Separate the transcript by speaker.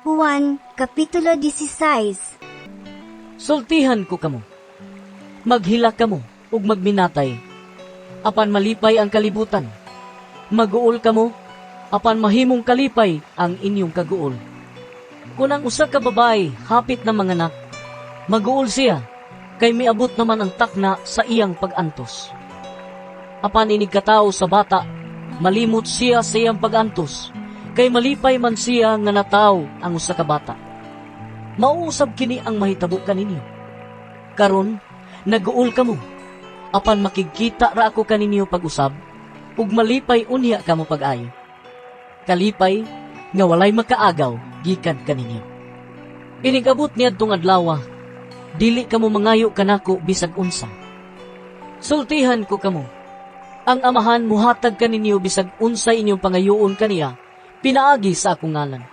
Speaker 1: Juan, Kapitulo 16.
Speaker 2: Sultihan ko kamo. Maghila kamo ug magminatay. Apan malipay ang kalibutan. Maguol kamo, apan mahimong kalipay ang inyong kaguol. Kung ang usa ka babay hapit na manganak, maguol siya, kay miabot naman ang takna sa iyang pag-antos. Apan inig katao sa bata, malimot siya sa iyang pag-antos, kay malipay man siya nga nataw ang usa ka bata. Mauusab kini ang mahitabo kaninyo. Karon, naguol kamo, apan makikita ra ako kaninyo pag-usab, ug malipay unya kamo pag-ayo. Kalipay, nga walay makaagaw, gikan kaninyo. Inigabot niadtong adlaw, dili kamo mangayo kanako bisag unsa. Sultihan ko kamo, ang amahan muhatag kaninyo bisag unsa inyong pangayoon kaniya, pinaagi sa akong ngalan.